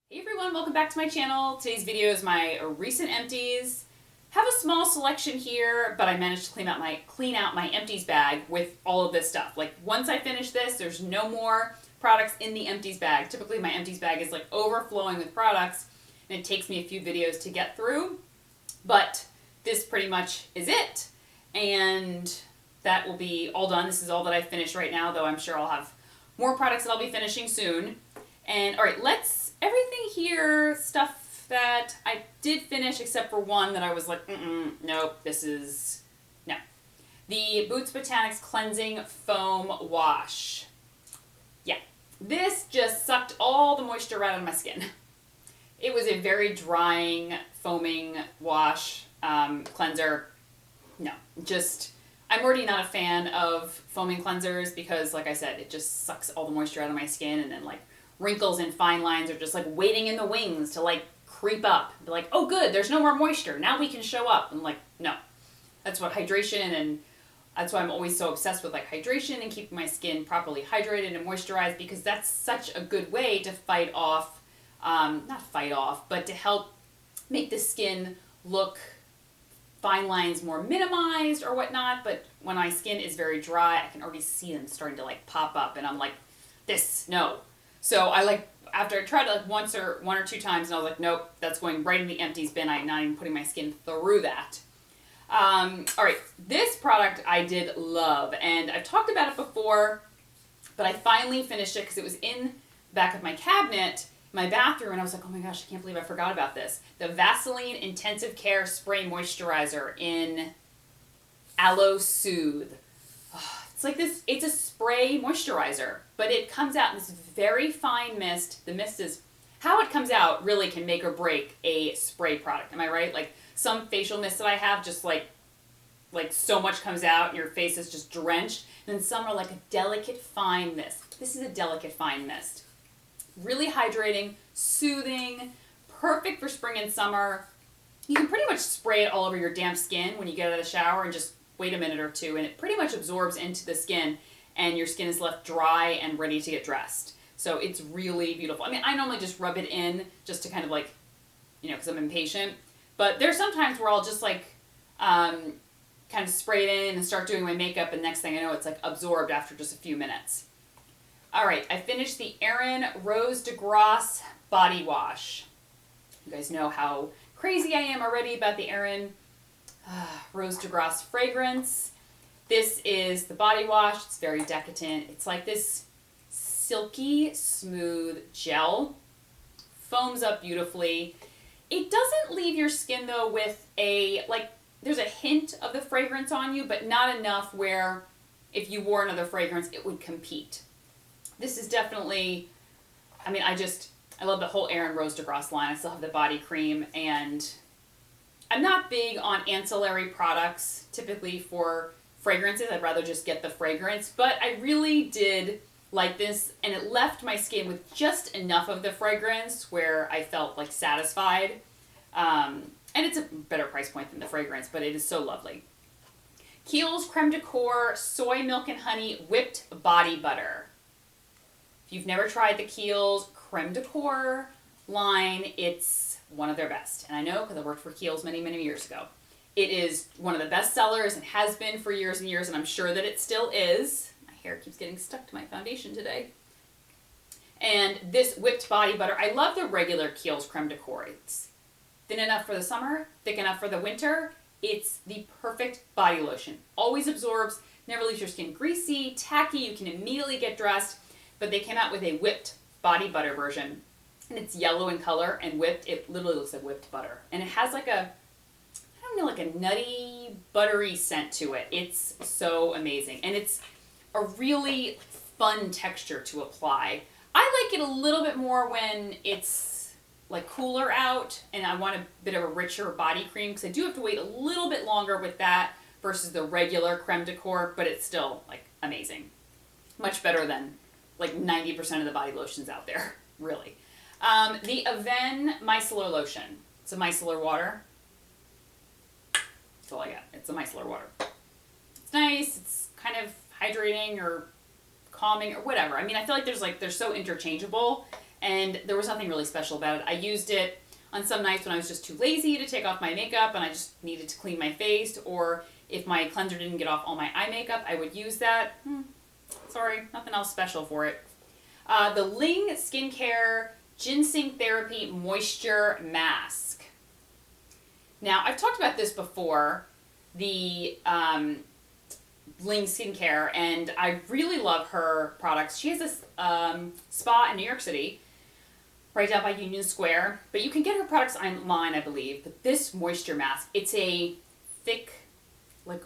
Hey everyone, welcome back to my channel. Today's video is my recent empties. Have a small selection here, but I managed to clean out my empties bag with all of this stuff. Like once I finish this, there's no more products in the empties bag. Typically my empties bag is like overflowing with products and it takes me a few videos to get through, but this pretty much is it. And that will be all done. This is all that I finished right now, though I'm sure I'll have more products that I'll be finishing soon. And all right, everything here, stuff that I did finish except for one that I was like, nope, no. The Boots Botanics Cleansing Foam Wash. Yeah, this just sucked all the moisture right out of my skin. It was a very drying, foaming wash, cleanser. No, I'm already not a fan of foaming cleansers because, like I said, it just sucks all the moisture out of my skin, and then like wrinkles and fine lines are just like waiting in the wings to like creep up. Be like, oh good, there's no more moisture. Now we can show up. And like, no. That's what hydration, and that's why I'm always so obsessed with like hydration and keeping my skin properly hydrated and moisturized, because that's such a good way to fight off, not fight off, but to help make the skin look fine lines more minimized or whatnot. But when my skin is very dry, I can already see them starting to like pop up, and I'm like, no. So after I tried it like one or two times, and I was like, nope, that's going right in the empties bin. I'm not even putting my skin through that. All right, this product I did love, and I've talked about it before, but I finally finished it because it was in the back of my cabinet, my bathroom, and I was like, oh my gosh, I can't believe I forgot about this. The Vaseline Intensive Care Spray Moisturizer in Aloe Soothe. It's like this, it's a spray moisturizer, but it comes out in this very fine mist. The mist is, how it comes out really can make or break a spray product. Am I right? Like some facial mist that I have, just like so much comes out and your face is just drenched. And then some are like a delicate fine mist. This is a delicate fine mist. Really hydrating, soothing, perfect for spring and summer. You can pretty much spray it all over your damp skin when you get out of the shower and just wait a minute or two, and it pretty much absorbs into the skin, and your skin is left dry and ready to get dressed. So it's really beautiful. I mean, I normally just rub it in just to kind of like, because I'm impatient. But there's sometimes where I'll just like kind of spray it in and start doing my makeup, and next thing I know, it's like absorbed after just a few minutes. All right, I finished the Erin Rose de Grace Body Wash. You guys know how crazy I am already about the Erin Rose de Grace fragrance. This is the body wash. It's very decadent. It's like this silky, smooth gel. Foams up beautifully. It doesn't leave your skin though with there's a hint of the fragrance on you, but not enough where if you wore another fragrance, it would compete. This is definitely, I love the whole Erin Rose de Grace line. I still have the body cream, and I'm not big on ancillary products typically for fragrances. I'd rather just get the fragrance, but I really did like this, and it left my skin with just enough of the fragrance where I felt like satisfied. And it's a better price point than the fragrance, but it is so lovely. Kiehls Creme de Corps Soy Milk and Honey Whipped Body Butter. If you've never tried the Kiehls Creme de Corps line, it's one of their best. And I know because I worked for Kiehls many, many years ago. It is one of the best sellers and has been for years and years, and I'm sure that it still is. My hair keeps getting stuck to my foundation today. And this whipped body butter, I love the regular Kiehls Creme de Corps. It's thin enough for the summer, thick enough for the winter. It's the perfect body lotion. Always absorbs, never leaves your skin greasy, tacky. You can immediately get dressed. But they came out with a whipped body butter version. And it's yellow in color and whipped. It literally looks like whipped butter. And it has like a nutty, buttery scent to it. It's so amazing. And it's a really fun texture to apply. I like it a little bit more when it's like cooler out and I want a bit of a richer body cream, because I do have to wait a little bit longer with that versus the regular creme de corps, but it's still like amazing. Much better than like 90% of the body lotions out there, really. The Aven Micellar Lotion. It's a micellar water. That's all I got. It's a micellar water. It's nice. It's kind of hydrating or calming or whatever. I mean, I feel like they're so interchangeable, and there was nothing really special about it. I used it on some nights when I was just too lazy to take off my makeup and I just needed to clean my face, or if my cleanser didn't get off all my eye makeup, I would use that. Sorry, nothing else special for it. The Ling Skincare Ginseng Therapy Moisture Mask. Now, I've talked about this before, the Ling Skincare, and I really love her products. She has this spa in New York City, right down by Union Square, but you can get her products online, I believe. But this moisture mask, it's a thick, like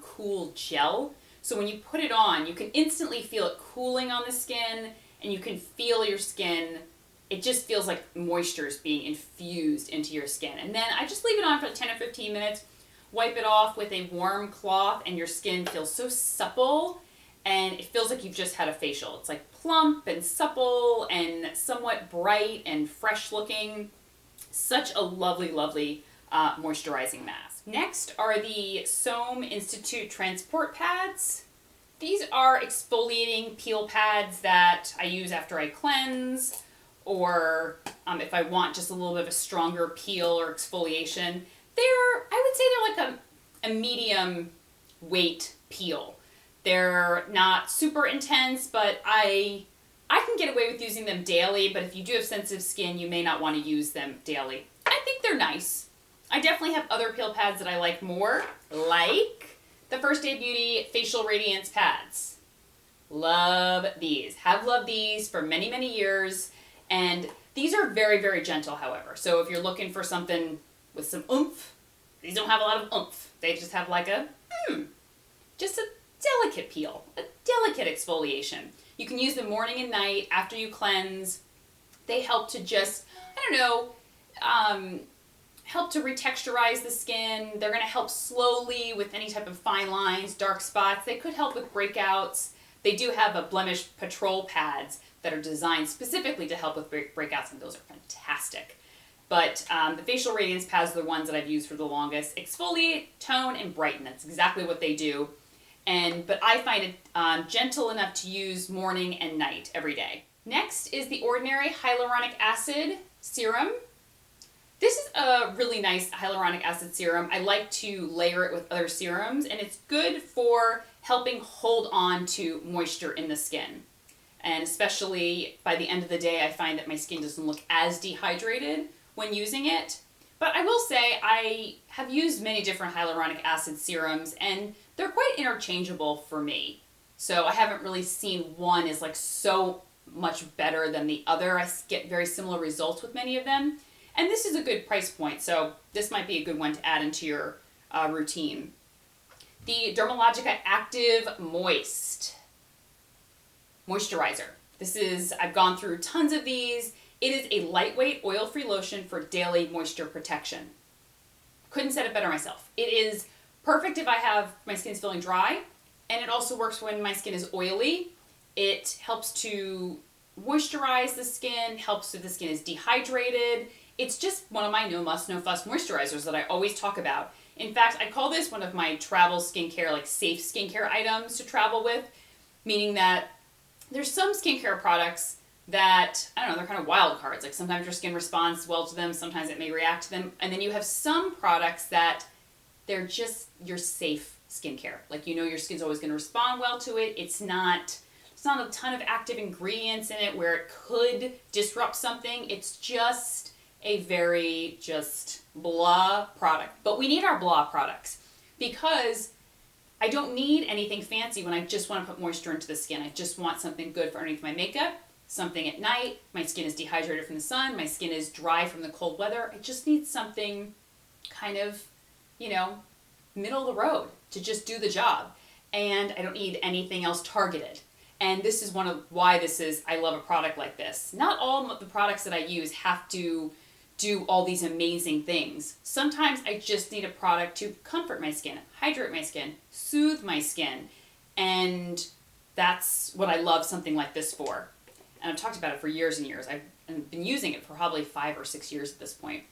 cool gel. So when you put it on, you can instantly feel it cooling on the skin, and you can feel your skin. It just feels like moisture is being infused into your skin. And then I just leave it on for 10 or 15 minutes, wipe it off with a warm cloth, and your skin feels so supple, and it feels like you've just had a facial. It's like plump and supple and somewhat bright and fresh looking. Such a lovely, lovely moisturizing mask. Next are the Somme Institute Transport Pads. These are exfoliating peel pads that I use after I cleanse, or if I want just a little bit of a stronger peel or exfoliation. I would say they're like a medium weight peel. They're not super intense, but I can get away with using them daily, but if you do have sensitive skin, you may not want to use them daily. I think they're nice. I definitely have other peel pads that I like more, like the First Aid Beauty Facial Radiance Pads. Love these. Have loved these for many, many years. And these are very, very gentle, however. So if you're looking for something with some oomph, these don't have a lot of oomph. They just have like just a delicate peel, a delicate exfoliation. You can use them morning and night after you cleanse. They help to just, help to retexturize the skin. They're going to help slowly with any type of fine lines, dark spots. They could help with breakouts. They do have a blemish patrol pads that are designed specifically to help with breakouts, and those are fantastic. But the facial radiance pads are the ones that I've used for the longest. Exfoliate, tone, and brighten. That's exactly what they do. But I find it gentle enough to use morning and night every day. Next is the Ordinary Hyaluronic Acid Serum. This is a really nice hyaluronic acid serum. I like to layer it with other serums, and it's good for helping hold on to moisture in the skin. And especially by the end of the day, I find that my skin doesn't look as dehydrated when using it. But I will say I have used many different hyaluronic acid serums, and they're quite interchangeable for me. So I haven't really seen one as like so much better than the other. I get very similar results with many of them. And this is a good price point, so this might be a good one to add into your routine. The Dermalogica Active Moist Moisturizer. I've gone through tons of these. It is a lightweight, oil-free lotion for daily moisture protection. Couldn't said it better myself. It is perfect if my skin's feeling dry, and it also works when my skin is oily. It helps to moisturize the skin, helps if the skin is dehydrated. It's just one of my no muss, no fuss moisturizers that I always talk about. In fact, I call this one of my travel skincare, like safe skincare items to travel with, meaning that there's some skincare products that, they're kind of wild cards. Like sometimes your skin responds well to them, sometimes it may react to them. And then you have some products that they're just your safe skincare. Like your skin's always going to respond well to it. It's not a ton of active ingredients in it where it could disrupt something. It's just a very just blah product. But we need our blah products because I don't need anything fancy when I just want to put moisture into the skin. I just want something good for underneath my makeup, something at night. My skin is dehydrated from the sun. My skin is dry from the cold weather. I just need something kind of, middle of the road to just do the job. And I don't need anything else targeted. And this is one of why I love a product like this. Not all of the products that I use have to do all these amazing things. Sometimes I just need a product to comfort my skin, hydrate my skin, soothe my skin. And that's what I love something like this for. And I've talked about it for years and years. I've been using it for probably 5 or 6 years at this point.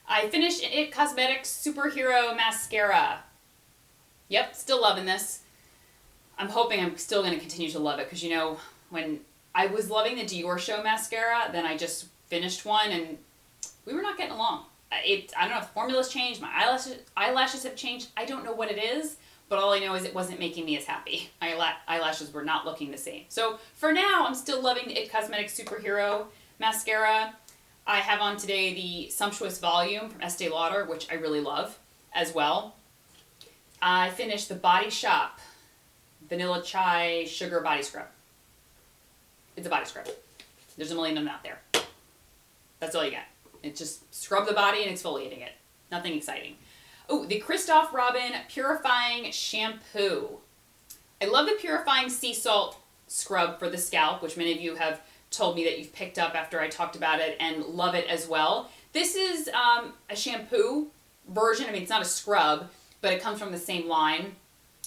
I finished It Cosmetics Superhero Mascara. Yep, still loving this. I'm hoping I'm still going to continue to love it because when I was loving the Dior Show mascara, then I just finished one and we were not getting along. I don't know if the formula's changed, my eyelashes have changed, I don't know what it is, but all I know is it wasn't making me as happy. My eyelashes were not looking the same. So for now, I'm still loving the IT Cosmetics Superhero mascara. I have on today the Sumptuous Volume from Estee Lauder, which I really love as well. I finished the Body Shop Vanilla Chai Sugar Body Scrub. It's a body scrub. There's a million of them out there. That's all you get. It just scrub the body and exfoliating it. Nothing exciting. Oh, the Christoph Robin Purifying Shampoo. I love the Purifying Sea Salt Scrub for the scalp, which many of you have told me that you've picked up after I talked about it and love it as well. This is a shampoo version. I mean, it's not a scrub, but it comes from the same line.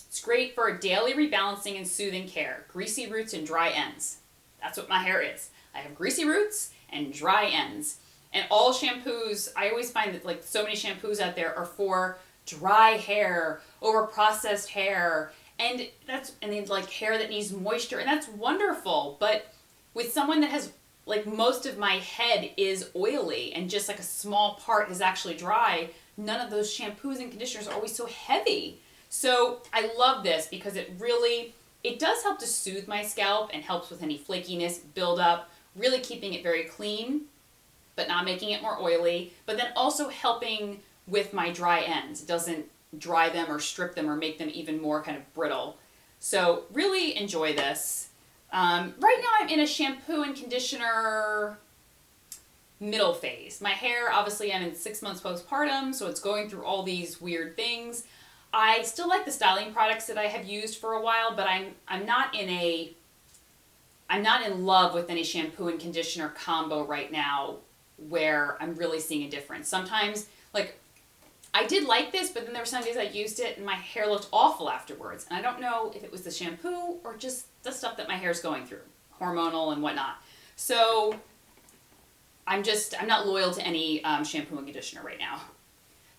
It's great for daily rebalancing and soothing care. Greasy roots and dry ends. That's what my hair is. I have greasy roots and dry ends. And all shampoos, I always find that like so many shampoos out there are for dry hair, over-processed hair, and then like hair that needs moisture, and that's wonderful. But with someone that has, like, most of my head is oily and just like a small part is actually dry, none of those shampoos and conditioners are always so heavy. So I love this because it does help to soothe my scalp and helps with any flakiness, buildup, really keeping it very clean, but not making it more oily, but then also helping with my dry ends. It doesn't dry them or strip them or make them even more kind of brittle. So really enjoy this. Right now I'm in a shampoo and conditioner middle phase. My hair, obviously I'm in 6 months postpartum, so it's going through all these weird things. I still like the styling products that I have used for a while, but I'm not in love with any shampoo and conditioner combo right now where I'm really seeing a difference. Sometimes, like, I did like this, but then there were some days I used it and my hair looked awful afterwards. And I don't know if it was the shampoo or just the stuff that my hair's going through, hormonal and whatnot. So I'm not loyal to any shampoo and conditioner right now.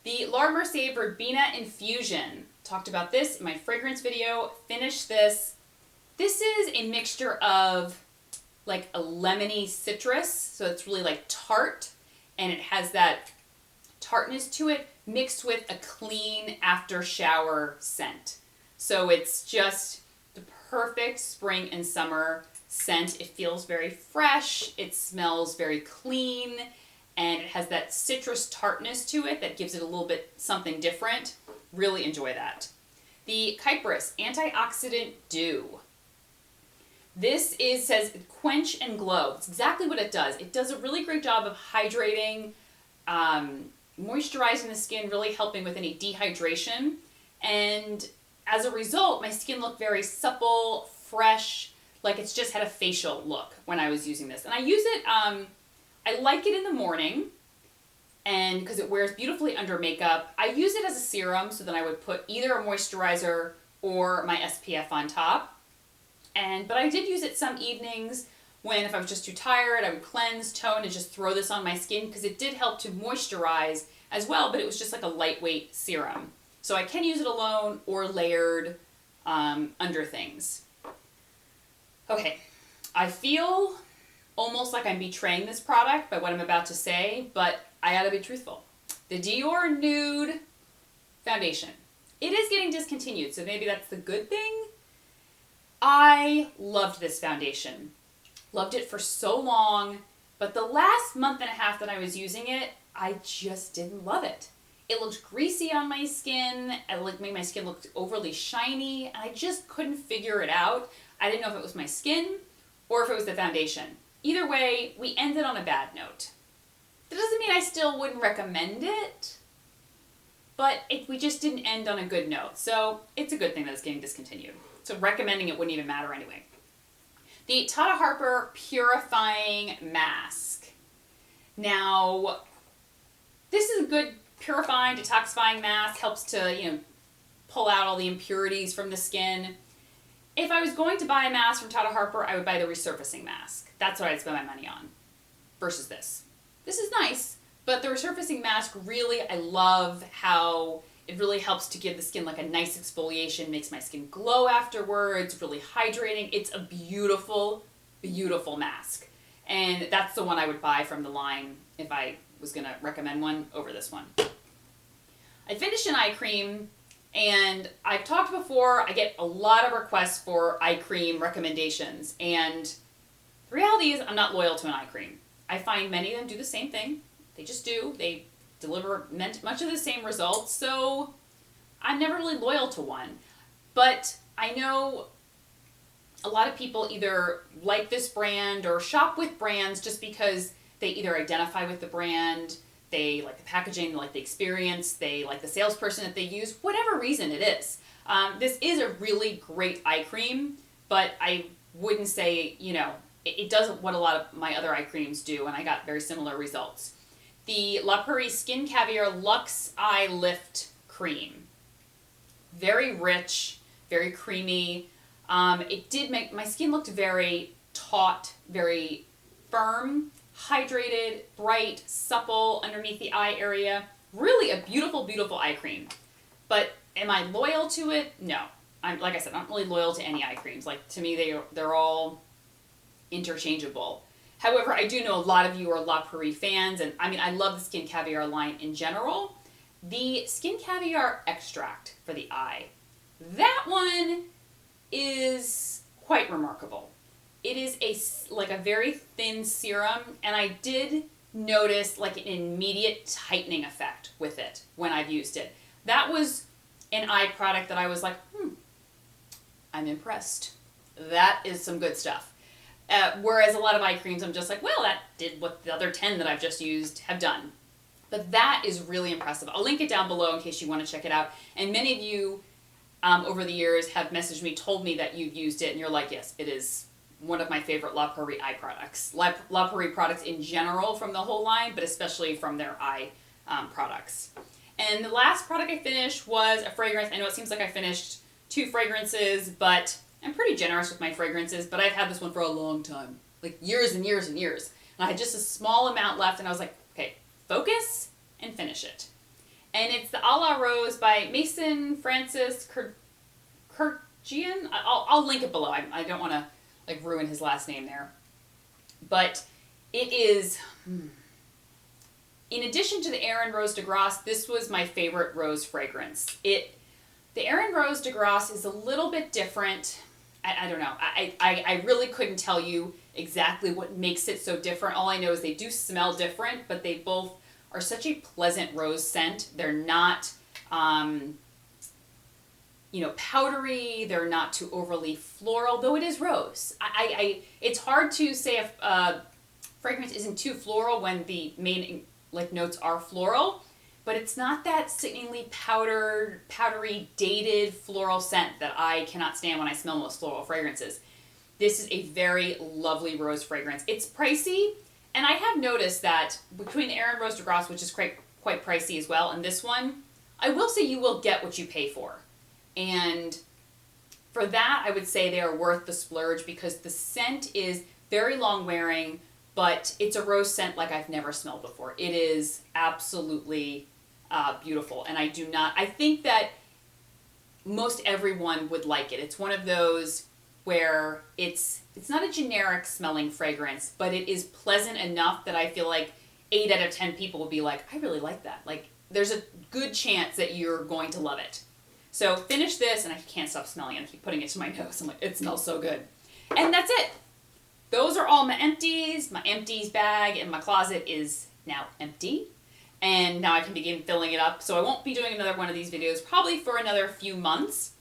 The Laura Mercier Verbena Infusion. Talked about this in my fragrance video. Finished this. This is a mixture of like a lemony citrus, so it's really like tart, and it has that tartness to it mixed with a clean after shower scent. So it's just the perfect spring and summer scent. It feels very fresh, it smells very clean, and it has that citrus tartness to it that gives it a little bit something different. Really enjoy that. The Priss Antioxidant Dew. This says quench and glow. It's exactly what it does. It does a really great job of hydrating, moisturizing the skin, really helping with any dehydration. And as a result, my skin looked very supple, fresh, like it's just had a facial look when I was using this. And I use it, I like it in the morning, and because it wears beautifully under makeup. I use it as a serum, so then I would put either a moisturizer or my SPF on top. But I did use it some evenings when, if I was just too tired, I would cleanse, tone, and just throw this on my skin because it did help to moisturize as well, but it was just like a lightweight serum. So I can use it alone or layered under things. Okay, I feel almost like I'm betraying this product by what I'm about to say, but I gotta be truthful. The Dior Nude Foundation. It is getting discontinued, so maybe that's the good thing. I loved this foundation. Loved it for so long, but the last month and a half that I was using it, I just didn't love it. It looked greasy on my skin, it made my skin look overly shiny, and I just couldn't figure it out. I didn't know if it was my skin or if it was the foundation. Either way, we ended on a bad note. That doesn't mean I still wouldn't recommend it, but we just didn't end on a good note. So it's a good thing that it's getting discontinued. So recommending it wouldn't even matter anyway. The Tata Harper Purifying Mask. Now, this is a good purifying, detoxifying mask. Helps to, pull out all the impurities from the skin. If I was going to buy a mask from Tata Harper, I would buy the resurfacing mask. That's what I'd spend my money on versus this. This is nice, but the resurfacing mask really, I love how it really helps to give the skin like a nice exfoliation, makes my skin glow afterwards, really hydrating. It's a beautiful, beautiful mask. And that's the one I would buy from the line if I was going to recommend one over this one. I finished an eye cream, and I've talked before, I get a lot of requests for eye cream recommendations, and the reality is I'm not loyal to an eye cream. I find many of them do the same thing. They just do. They deliver much of the same results, so I'm never really loyal to one. But I know a lot of people either like this brand or shop with brands just because they either identify with the brand, they like the packaging, they like the experience, they like the salesperson that they use, whatever reason it is. This is a really great eye cream, but I wouldn't say, it doesn't what a lot of my other eye creams do, and I got very similar results. The La Prairie Skin Caviar Luxe Eye Lift Cream. Very rich, very creamy. It did make my skin looked very taut, very firm, hydrated, bright, supple underneath the eye area. Really a beautiful, beautiful eye cream. But am I loyal to it? No. Like I said, I'm not really loyal to any eye creams. Like, to me, they're all interchangeable. However, I do know a lot of you are La Prairie fans, and I love the Skin Caviar line in general. The Skin Caviar extract for the eye, that one is quite remarkable. It is a very thin serum, and I did notice like an immediate tightening effect with it when I've used it. That was an eye product that I was like, I'm impressed. That is some good stuff. Whereas a lot of eye creams, I'm just like, well, that did what the other 10 that I've just used have done. But that is really impressive. I'll link it down below in case you want to check it out. And many of you over the years have messaged me, told me that you've used it, and you're like, yes, it is one of my favorite La Prairie eye products. La Prairie products in general from the whole line, but especially from their eye products. And the last product I finished was a fragrance. I know it seems like I finished 2 fragrances, but I'm pretty generous with my fragrances, but I've had this one for a long time, like years and years and years. And I had just a small amount left, and I was like, okay, focus and finish it. And it's the A La Rose by Mason Francis Kurkjian. I'll link it below. I don't want to ruin his last name there. But it is, in addition to the Erin Rose de Grace, this was my favorite rose fragrance. The Erin Rose de Grace is a little bit different. I don't know. I really couldn't tell you exactly what makes it so different. All I know is they do smell different, but they both are such a pleasant rose scent. They're not, powdery. They're not too overly floral, though it is rose. It's hard to say if fragrance isn't too floral when the main notes are floral, but it's not that sickeningly powdery, dated floral scent that I cannot stand when I smell most floral fragrances. This is a very lovely rose fragrance. It's pricey, and I have noticed that between the Erin Rose de Grace, which is quite pricey as well, and this one, I will say you will get what you pay for. And for that, I would say they are worth the splurge because the scent is very long wearing, but it's a rose scent like I've never smelled before. It is absolutely beautiful, and I think that most everyone would like it. It's one of those where it's not a generic smelling fragrance, but it is pleasant enough that I feel like 8 out of 10 people will be like, I really like that. Like, there's a good chance that you're going to love it. So finish this, and I can't stop smelling it. I keep putting it to my nose. I'm like, it smells so good. And that's it. Those are all my empties. My empties bag in my closet is now empty. And now I can begin filling it up. So I won't be doing another one of these videos probably for another few months.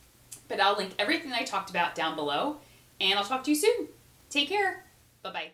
But I'll link everything I talked about down below. And I'll talk to you soon. Take care. Bye-bye.